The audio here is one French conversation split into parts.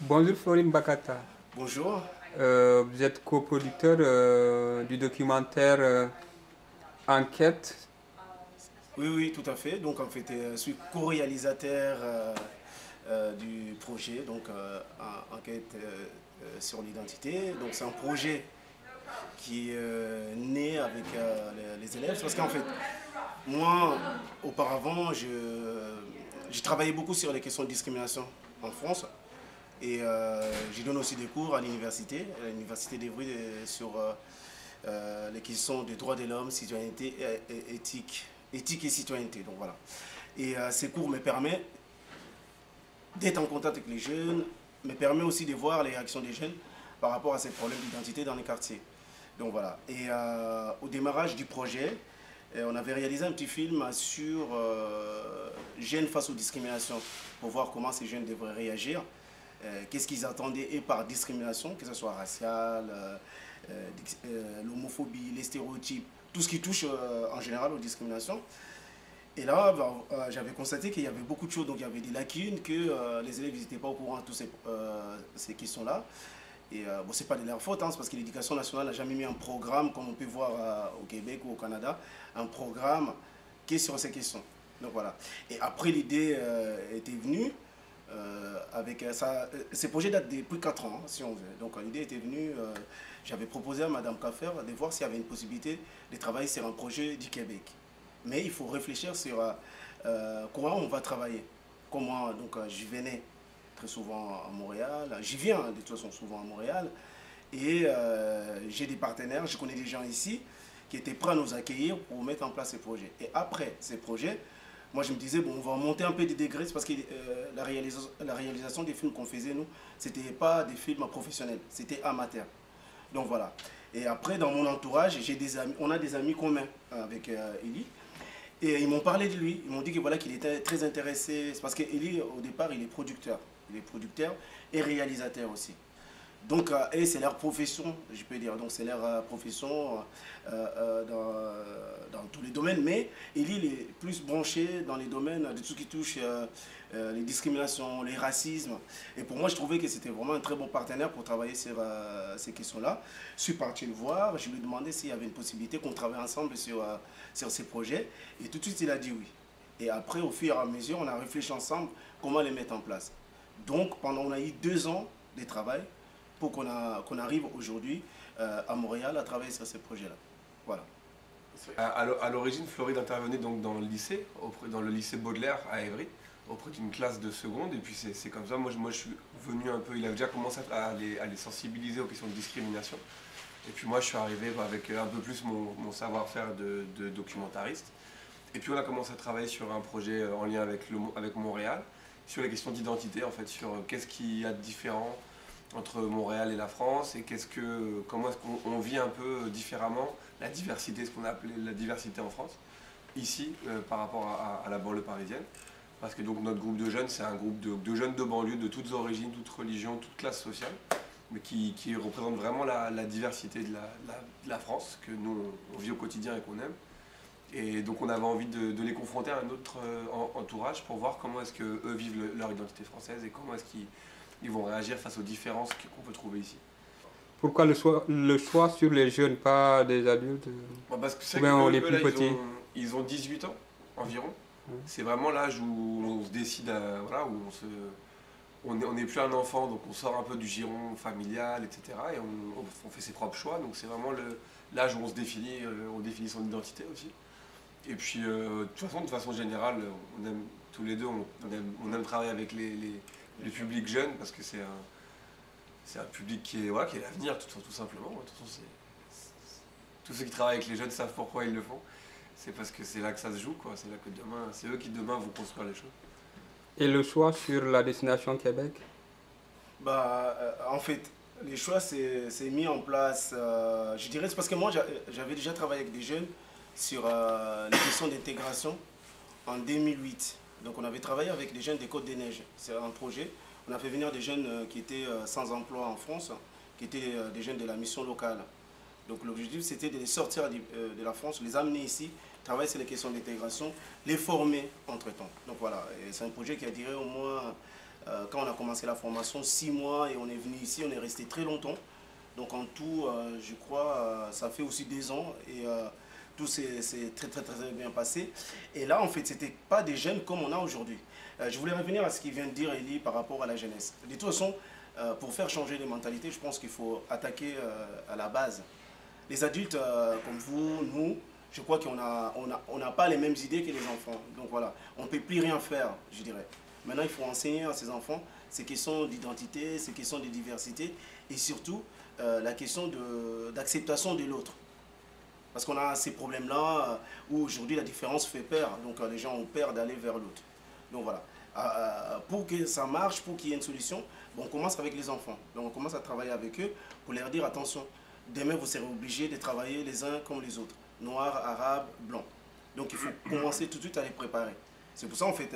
Bonjour Florine Bakata. Bonjour. Vous êtes coproducteur du documentaire Enquête. Oui, oui, tout à fait. Donc, en fait, je suis co-réalisateur du projet, donc enquête sur l'identité. Donc, c'est un projet qui est né avec les élèves. Parce qu'en fait, moi, auparavant, j'ai travaillé beaucoup sur les questions de discrimination en France. Et je donne aussi des cours à l'université d'Evry, sur les questions des droits de l'homme, citoyenneté, éthique et citoyenneté. Donc voilà. Et ces cours me permettent d'être en contact avec les jeunes, me permet aussi de voir les réactions des jeunes par rapport à ces problèmes d'identité dans les quartiers. Donc voilà. Et au démarrage du projet, on avait réalisé un petit film sur jeunes face aux discriminations, pour voir comment ces jeunes devraient réagir, qu'est-ce qu'ils attendaient et par discrimination, que ce soit raciale, l'homophobie, les stéréotypes, tout ce qui touche en général aux discriminations. Et là, j'avais constaté qu'il y avait beaucoup de choses, donc il y avait des lacunes, que les élèves n'étaient pas au courant de toutes ces questions-là. Et bon, c'est pas de leur faute, hein, c'est parce que l'éducation nationale n'a jamais mis un programme, comme on peut voir au Québec ou au Canada, un programme qui est sur ces questions. Donc voilà. Et après, l'idée était venue, avec ça, ces projets datent depuis 4 ans, hein, si on veut. Donc l'idée était venue, j'avais proposé à Madame Kaffer de voir s'il y avait une possibilité de travailler sur un projet du Québec. Mais il faut réfléchir sur comment on va travailler. Comment, donc je venais très souvent à Montréal, j'y viens de toute façon souvent à Montréal, et j'ai des partenaires, je connais des gens ici qui étaient prêts à nous accueillir pour mettre en place ces projets. Et après ces projets, moi je me disais, bon, on va monter un peu des degrés, parce que la réalisation des films qu'on faisait, nous, c'était pas des films professionnels, c'était amateur. Donc voilà. Et après, dans mon entourage, j'ai des amis, on a des amis communs avec Eli. Et ils m'ont parlé de lui, ils m'ont dit que voilà, qu'il était très intéressé. C'est parce qu'Eli, au départ, il est producteur. Il est producteur et réalisateur aussi. Donc, et c'est leur profession, je peux dire. Donc, c'est leur profession dans tous les domaines. Mais il est plus branché dans les domaines de tout ce qui touche les discriminations, les racismes. Et pour moi, je trouvais que c'était vraiment un très bon partenaire pour travailler sur ces questions-là. Je suis parti le voir, je lui ai demandé s'il y avait une possibilité qu'on travaille ensemble sur ces projets. Et tout de suite, il a dit oui. Et après, au fur et à mesure, on a réfléchi ensemble comment les mettre en place. Donc, on a eu 2 ans de travail pour qu'on arrive aujourd'hui à Montréal à travailler sur ces projets-là. Voilà. À l'origine, Floride intervenait donc dans le lycée, dans le lycée Baudelaire à Évry, auprès d'une classe de seconde. Et puis c'est comme ça, moi je suis venu un peu, il a déjà commencé à les sensibiliser aux questions de discrimination. Et puis moi je suis arrivé avec un peu plus mon savoir-faire de documentariste. Et puis on a commencé à travailler sur un projet en lien avec Montréal, sur les questions d'identité en fait, sur qu'est-ce qu'il y a de différent entre Montréal et la France et comment est-ce qu'on vit un peu différemment la diversité, ce qu'on a appelé la diversité en France, ici par rapport à la banlieue parisienne. Parce que donc notre groupe de jeunes, c'est un groupe de jeunes de banlieue, de toutes origines, toutes religions, toutes classes sociales, mais qui représente vraiment la diversité de la France, que nous on vit au quotidien et qu'on aime. Et donc on avait envie de les confronter à un autre entourage pour voir comment est-ce qu'eux vivent leur identité française et comment est-ce qu'ils vont réagir face aux différences qu'on peut trouver ici. Pourquoi le choix sur les jeunes, pas des adultes Parce que c'est ou que bien les eux, plus là, petits? ils ont 18 ans environ. C'est vraiment l'âge où on se décide, voilà, où on n'est plus un enfant, donc on sort un peu du giron familial, etc. Et on fait ses propres choix. Donc c'est vraiment l'âge où on définit son identité aussi. Et puis, de toute façon générale, on aime tous les deux, on aime travailler avec les publics jeunes parce que c'est un public qui est l'avenir, tout simplement. De toute façon, tous ceux qui travaillent avec les jeunes savent pourquoi ils le font. C'est parce que c'est là que ça se joue, quoi. C'est là que demain, c'est eux qui demain vont construire les choses. Et le choix sur la destination Québec? En fait, les choix c'est mis en place, je dirais, c'est parce que moi j'avais déjà travaillé avec des jeunes sur les questions d'intégration en 2008. Donc on avait travaillé avec des jeunes des Côtes-des-Neiges. C'est un projet. On a fait venir des jeunes qui étaient sans emploi en France, qui étaient des jeunes de la mission locale. Donc l'objectif c'était de les sortir de la France, les amener ici, travailler sur les questions d'intégration, les former entre-temps. Donc voilà, c'est un projet qui a duré au moins quand on a commencé la formation, 6 mois, et on est venu ici, on est resté très longtemps. Donc en tout, je crois, ça fait aussi 2 ans, et tout s'est très bien passé. Et là, en fait, c'était pas des jeunes comme on a aujourd'hui. Je voulais revenir à ce qu'il vient de dire Elie par rapport à la jeunesse. De toute façon, pour faire changer les mentalités, je pense qu'il faut attaquer à la base. Les adultes comme vous, nous, je crois qu'on n'a pas les mêmes idées que les enfants. Donc voilà, on ne peut plus rien faire, je dirais. Maintenant, il faut enseigner à ces enfants ces questions d'identité, ces questions de diversité et surtout la question d'acceptation de l'autre. Parce qu'on a ces problèmes-là où aujourd'hui la différence fait peur. Donc les gens ont peur d'aller vers l'autre. Donc voilà. Pour que ça marche, pour qu'il y ait une solution, bon, on commence avec les enfants. Donc on commence à travailler avec eux pour leur dire attention, demain vous serez obligés de travailler les uns comme les autres, noirs, arabes, blancs. Donc il faut commencer tout de suite à les préparer. C'est pour ça en fait,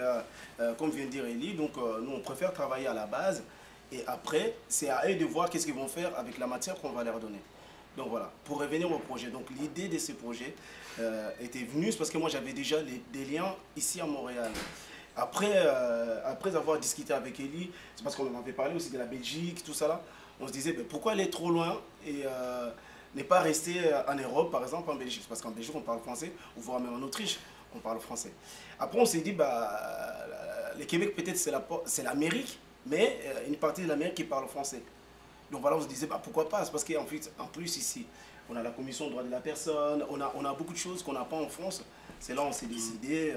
comme vient de dire Elie, donc nous on préfère travailler à la base et après c'est à eux de voir qu'est-ce qu'ils vont faire avec la matière qu'on va leur donner. Donc voilà, pour revenir au projet, donc l'idée de ce projet était venue, c'est parce que moi j'avais déjà des liens ici à Montréal. Après avoir discuté avec Elie, c'est parce qu'on en avait parlé aussi de la Belgique, tout ça là, on se disait ben, pourquoi aller trop loin et ne pas rester en Europe, par exemple en Belgique, parce qu'en Belgique on parle français, ou voire même en Autriche on parle français. Après on s'est dit, bah, le Québec peut-être c'est l'Amérique, mais une partie de l'Amérique qui parle français. Donc voilà, on se disait, bah, pourquoi pas, c'est parce qu'en fait, en plus ici, on a la commission des droits de la personne, on a beaucoup de choses qu'on n'a pas en France. C'est là on s'est décidé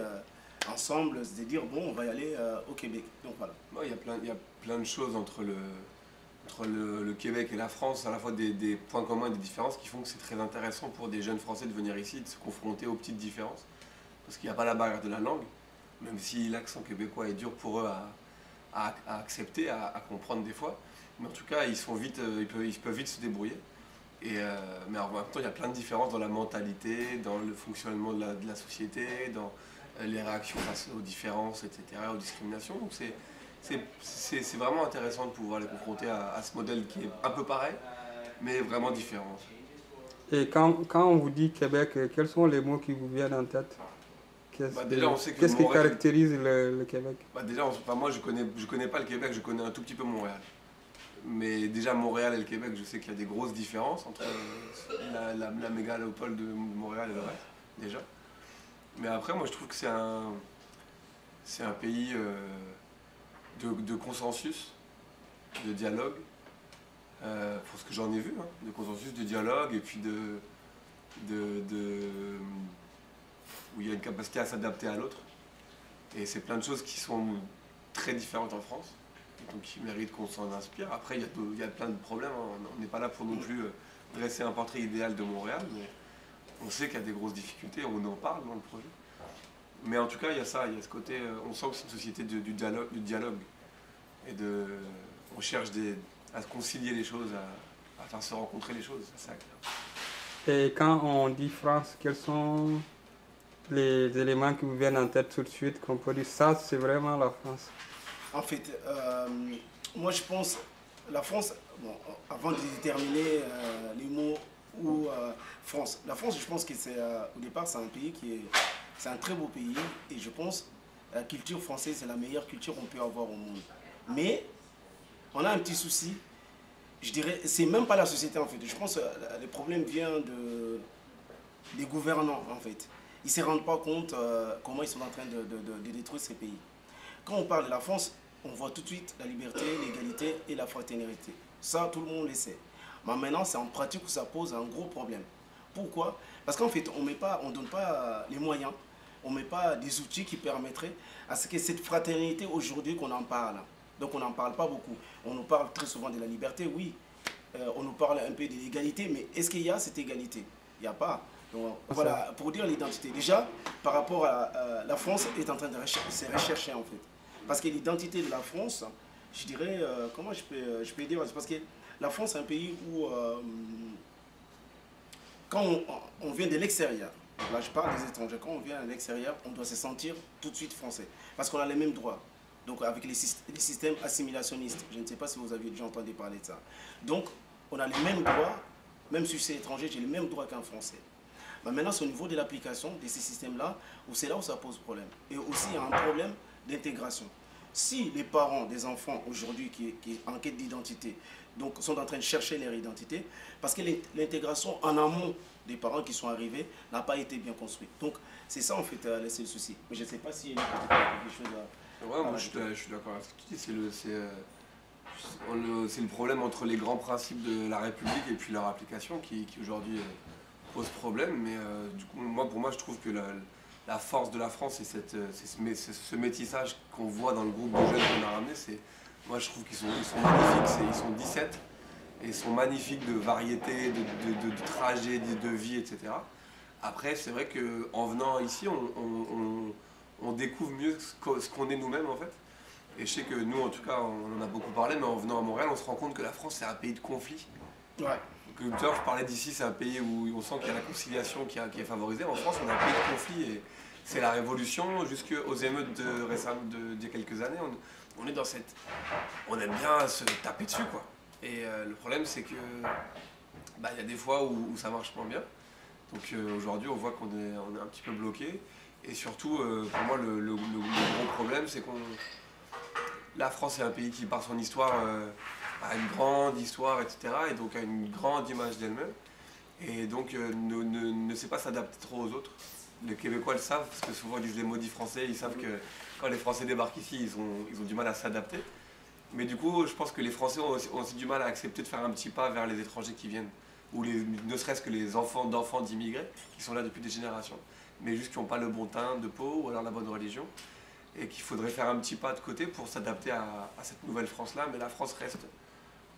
ensemble de dire, bon, on va y aller au Québec. Donc voilà. Bon, il y a plein de choses entre le Québec et la France, à la fois des points communs et des différences qui font que c'est très intéressant pour des jeunes Français de venir ici, de se confronter aux petites différences. Parce qu'il n'y a pas la barrière de la langue, même si l'accent québécois est dur pour eux à accepter, à comprendre des fois. Mais en tout cas, ils peuvent vite se débrouiller. Mais en même temps, il y a plein de différences dans la mentalité, dans le fonctionnement de la société, dans les réactions face aux différences, etc., aux discriminations. Donc c'est vraiment intéressant de pouvoir les confronter à ce modèle qui est un peu pareil, mais vraiment différent. Et quand on vous dit Québec, quels sont les mots qui vous viennent en tête? Qu'est-ce qui caractérise le Québec? Déjà, moi je connais pas le Québec, je connais un tout petit peu Montréal. Mais déjà Montréal et le Québec, je sais qu'il y a des grosses différences entre la mégalopole de Montréal et le reste, déjà. Mais après, moi je trouve que c'est un pays de consensus, de dialogue, pour ce que j'en ai vu, hein, de consensus, de dialogue, et puis où il y a une capacité à s'adapter à l'autre. Et c'est plein de choses qui sont très différentes en France, donc qui méritent qu'on s'en inspire. Après, il y a plein de problèmes, hein. On n'est pas là pour non plus dresser un portrait idéal de Montréal, mais on sait qu'il y a des grosses difficultés, on en parle dans le projet. Mais en tout cas, il y a ça, il y a ce côté, on sent que c'est une société du dialogue. Et on cherche à concilier les choses, à faire se rencontrer les choses, c'est ça. Et quand on dit France, quels sont les éléments qui vous viennent en tête tout de suite, qu'on peut dire ça, c'est vraiment la France? En fait, moi je pense, la France, bon, avant de déterminer les mots ou France, la France je pense que c'est, au départ c'est un pays c'est un très beau pays et je pense la culture française c'est la meilleure culture qu'on peut avoir au monde. Mais on a un petit souci, je dirais, c'est même pas la société en fait, je pense que le problème vient des gouvernants en fait. Ils ne se rendent pas compte comment ils sont en train de détruire ces pays. Quand on parle de la France, on voit tout de suite la liberté, l'égalité et la fraternité. Ça, tout le monde le sait. Mais maintenant, c'est en pratique où ça pose un gros problème. Pourquoi? Parce qu'en fait, on ne donne pas les moyens, on ne met pas des outils qui permettraient à ce que cette fraternité aujourd'hui qu'on en parle. Donc on n'en parle pas beaucoup. On nous parle très souvent de la liberté, oui. On nous parle un peu de l'égalité, mais est-ce qu'il y a cette égalité? Il n'y a pas. Donc, voilà, pour dire l'identité. Déjà, par rapport à la France est en train de se rechercher en fait. Parce que l'identité de la France, je dirais, comment je peux dire, c'est parce que la France est un pays où, quand on vient de l'extérieur, là je parle des étrangers, quand on vient de l'extérieur, on doit se sentir tout de suite français. Parce qu'on a les mêmes droits. Donc avec les systèmes assimilationnistes, je ne sais pas si vous avez déjà entendu parler de ça. Donc on a les mêmes droits, même si c'est étranger, j'ai les mêmes droits qu'un Français. Mais maintenant, c'est au niveau de l'application de ces systèmes-là, où c'est là où ça pose problème. Et aussi, il y a un problème d'intégration. si les parents des enfants aujourd'hui qui en quête d'identité, donc sont en train de chercher leur identité, parce que l'intégration en amont des parents qui sont arrivés n'a pas été bien construite. Donc c'est ça en fait, c'est le souci. Mais je ne sais pas s'il y a quelque chose à... Ouais, moi je suis d'accord avec ce que tu dis, c'est le problème entre les grands principes de la République et puis leur application qui aujourd'hui pose problème. Mais du coup, pour moi, je trouve que la force de la France, c'est ce métissage qu'on voit dans le groupe de jeunes qu'on a ramené. Moi, je trouve qu'ils sont magnifiques. Ils sont 17 et ils sont magnifiques de variété, de trajets, de vie, etc. Après, c'est vrai qu'en venant ici, on découvre mieux ce qu'on est nous-mêmes en fait. Et je sais que nous, en tout cas, on en a beaucoup parlé, mais en venant à Montréal, on se rend compte que la France, c'est un pays de conflit. Ouais. Que tout à l'heure, je parlais d'ici, c'est un pays où on sent qu'il y a la conciliation qui est favorisée. En France, on est un pays de conflit et c'est la révolution jusqu'aux émeutes d'il y a quelques années. On est dans cette... On aime bien se taper dessus, quoi. Et le problème, c'est que il y a des fois où ça marche moins bien. Donc aujourd'hui, on voit qu'on est un petit peu bloqué. Et surtout, pour moi, le gros problème, c'est qu'on... La France est un pays qui, par son histoire, a une grande histoire, etc. Et donc a une grande image d'elle-même. Et donc ne sait pas s'adapter trop aux autres. Les Québécois le savent, parce que souvent ils disent les maudits Français, ils savent que quand les Français débarquent ici, ils ont du mal à s'adapter. Mais du coup, je pense que les Français ont aussi du mal à accepter de faire un petit pas vers les étrangers qui viennent. Ou ne serait-ce que les enfants d'enfants d'immigrés, qui sont là depuis des générations. Mais juste qui n'ont pas le bon teint de peau, ou alors la bonne religion. Et qu'il faudrait faire un petit pas de côté pour s'adapter à cette nouvelle France-là. Mais la France reste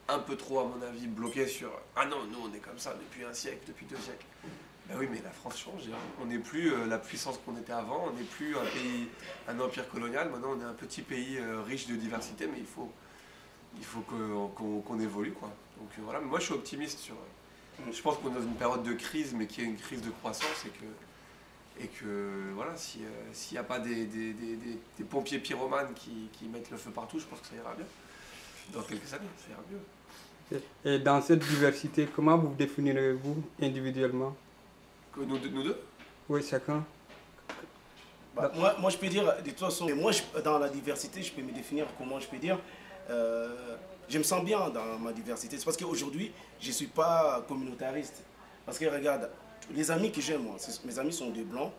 un peu trop, à mon avis, bloquée sur « Ah non, nous on est comme ça depuis un siècle, depuis 2 siècles ». Ben oui, mais la France change. On n'est plus la puissance qu'on était avant, on n'est plus un empire colonial. Maintenant, on est un petit pays riche de diversité, mais il faut qu'on évolue, quoi. Donc voilà, mais moi je suis optimiste sur... Je pense qu'on est dans une période de crise, mais qui est une crise de croissance et que voilà, s'il n'y a pas des pompiers pyromanes qui mettent le feu partout, je pense que ça ira bien. Dans quelques années, ça ira mieux. Et dans cette diversité, comment vous définirez-vous individuellement? Que nous deux? Oui, chacun. Moi, je peux dire, de toute façon, dans la diversité, je peux me définir comment je peux dire. Je me sens bien dans ma diversité. C'est parce qu'aujourd'hui, je ne suis pas communautariste. Parce que regarde, les amis que j'ai, moi, mes amis sont des blancs.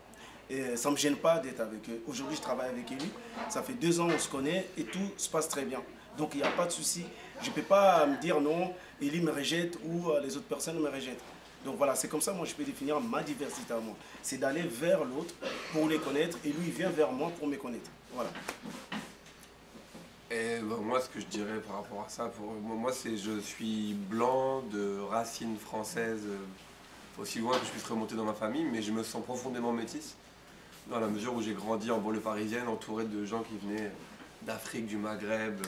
Et ça ne me gêne pas d'être avec eux. Aujourd'hui, je travaille avec Eli. Ça fait 2 ans qu'on se connaît et tout se passe très bien. Donc, il n'y a pas de souci. Je ne peux pas me dire non, Eli me rejette ou les autres personnes me rejettent. Donc voilà, c'est comme ça, moi, je peux définir ma diversité à moi. C'est d'aller vers l'autre pour les connaître et lui, il vient vers moi pour me connaître. Voilà. Et moi, ce que je dirais par rapport à ça, moi, c'est je suis blanc de racines françaises, aussi loin que je puisse remonter dans ma famille, mais je me sens profondément métisse, dans la mesure où j'ai grandi en banlieue parisienne, entouré de gens qui venaient d'Afrique, du Maghreb,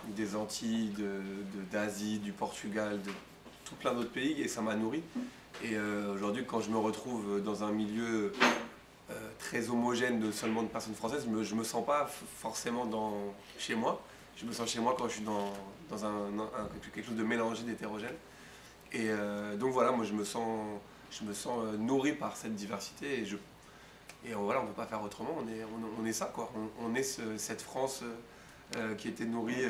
des Antilles, d'Asie, du Portugal, de tout plein d'autres pays, et ça m'a nourri. Et aujourd'hui, quand je me retrouve dans un milieu très homogène de seulement de personnes françaises, je me sens pas forcément chez moi. Je me sens chez moi quand je suis dans quelque chose de mélangé, d'hétérogène. Et donc voilà, moi je me sens nourri par cette diversité et voilà, on ne peut pas faire autrement, on est ça quoi, on est cette France qui était nourrie,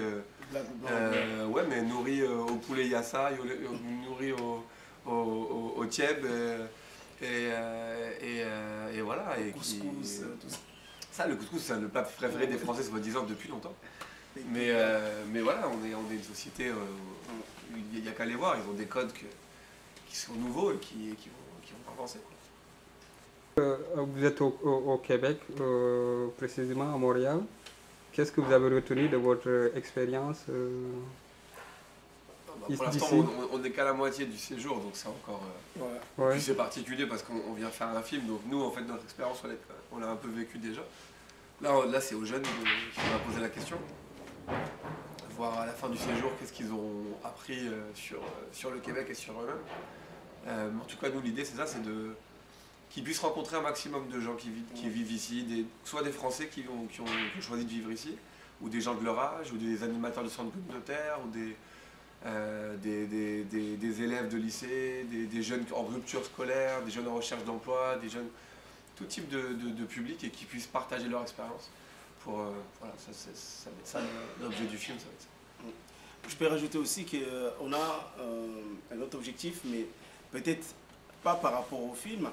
ouais, mais nourrie au poulet yassa, nourrie au tieb, et voilà. Et Couscous, tout ça. Ça, le couscous, c'est le plat préféré des Français, soi-disant, depuis longtemps. Mais voilà, on est une société, il n'y a qu'à les voir, ils ont des codes qui sont nouveaux et qui vont avancer. Vous êtes au Québec, précisément à Montréal. Qu'est-ce que vous avez retenu de votre expérience pour l'instant, on n'est qu'à la moitié du séjour, donc c'est encore... Ouais. Puis c'est particulier parce qu'on vient faire un film, donc nous, en fait, notre expérience, on l'a un peu vécu déjà. Là c'est aux jeunes qui vont poser la question. Voir à la fin du séjour qu'est-ce qu'ils auront appris sur le Québec et sur eux-mêmes. En tout cas, nous, l'idée, c'est ça, c'est qu'ils puissent rencontrer un maximum de gens qui vivent ici, soit des Français qui ont choisi de vivre ici, ou des gens de leur âge, ou des animateurs de centres communautaires, ou des élèves de lycée, des jeunes en rupture scolaire, des jeunes en recherche d'emploi, des jeunes, tout type de public, et qui puissent partager leur expérience. Voilà, ça va être ça l'objet du film, ça va être ça. Je peux rajouter aussi qu'on a un autre objectif, mais peut-être pas par rapport au film,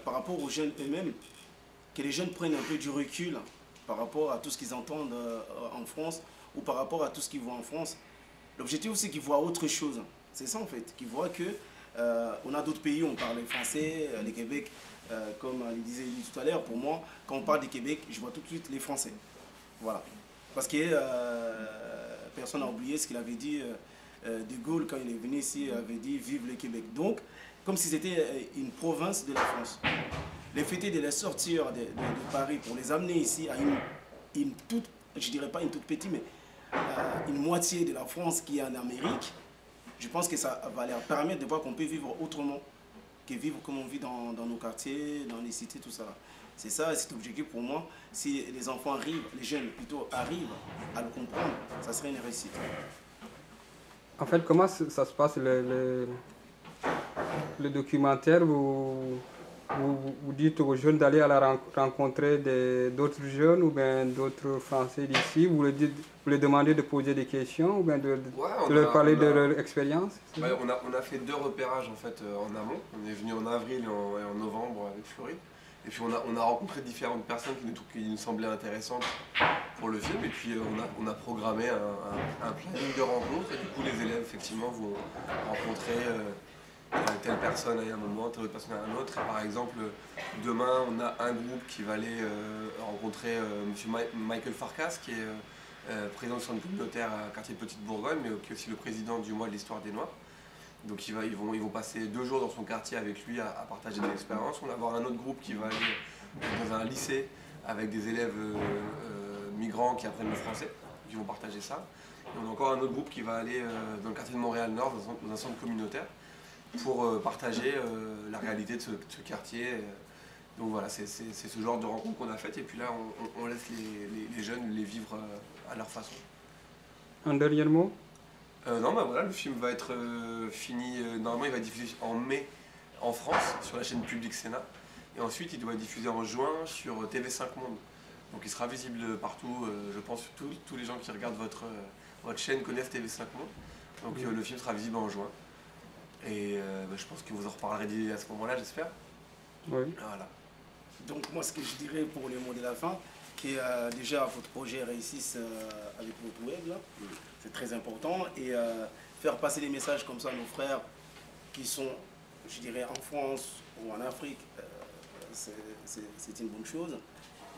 par rapport aux jeunes eux-mêmes, que les jeunes prennent un peu du recul par rapport à tout ce qu'ils entendent en France ou par rapport à tout ce qu'ils voient en France. L'objectif aussi, c'est qu'ils voient autre chose. C'est ça en fait, qu'ils voient que on a d'autres pays, on parle français, le Québec, comme il disait tout à l'heure, pour moi, quand on parle du Québec, je vois tout de suite les Français. Voilà. Parce que personne n'a oublié ce qu'il avait dit, De Gaulle, quand il est venu ici, avait dit « Vive le Québec ». Donc, comme si c'était une province de la France. Le fait de les sortir de Paris pour les amener ici à une toute, je dirais pas une toute petite, mais une moitié de la France qui est en Amérique, je pense que ça va leur permettre de voir qu'on peut vivre autrement que vivre comme on vit dans nos quartiers, dans les cités, tout ça. C'est ça, cet objectif pour moi. Si les enfants arrivent, les jeunes plutôt arrivent à le comprendre, ça serait une réussite. En fait, comment ça se passe, le documentaire, vous dites aux jeunes d'aller à la rencontrer d'autres jeunes ou bien d'autres Français d'ici, vous les demandez de poser des questions ou bien de leur parler de leur expérience? Ouais, on a fait 2 repérages en fait en amont. On est venu en avril et en novembre avec Floride. Et puis on a rencontré différentes personnes qui nous semblaient intéressantes pour le film. Et puis on a programmé un planning de rencontres. Et du coup les élèves effectivement vont rencontrer telle personne à un moment, telle autre personne à un autre. Et par exemple, demain on a un groupe qui va aller rencontrer M. Michael Farkas, qui est président du centre communautaire à quartier Petite Bourgogne, mais qui est aussi le président du mois de l'histoire des Noirs. Donc ils vont passer 2 jours dans son quartier avec lui à partager des expériences. On va avoir un autre groupe qui va aller dans un lycée avec des élèves migrants qui apprennent le français, qui vont partager ça. Et on a encore un autre groupe qui va aller dans le quartier de Montréal-Nord, dans un centre communautaire, pour partager la réalité de ce quartier. Donc voilà, c'est ce genre de rencontre qu'on a faite. Et puis là, on laisse les jeunes les vivre à leur façon. Un dernier mot? Non, bah voilà, le film va être fini, normalement il va être diffusé en mai en France, sur la chaîne publique Sénat, et ensuite il doit être diffusé en juin sur TV5 Monde. Donc il sera visible partout, je pense que tous les gens qui regardent votre chaîne connaissent TV5 Monde. Donc le film sera visible en juin, et je pense que vous en reparlerez à ce moment-là, j'espère. Oui. Voilà. Donc moi ce que je dirais pour les mots de la fin, que déjà votre projet réussisse avec votre web là. C'est très important, et faire passer des messages comme ça à nos frères qui sont, je dirais, en France ou en Afrique, c'est une bonne chose.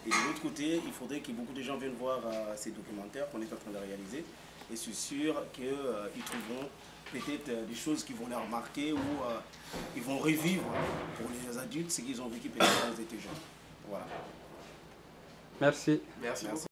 Et de l'autre côté, il faudrait que beaucoup de gens viennent voir ces documentaires qu'on est en train de réaliser, et je suis sûr qu'ils trouveront peut-être des choses qui vont leur marquer ou ils vont revivre pour les adultes ce qu'ils ont vécu peut-être quand ils étaient jeunes. Voilà. Merci. Merci beaucoup.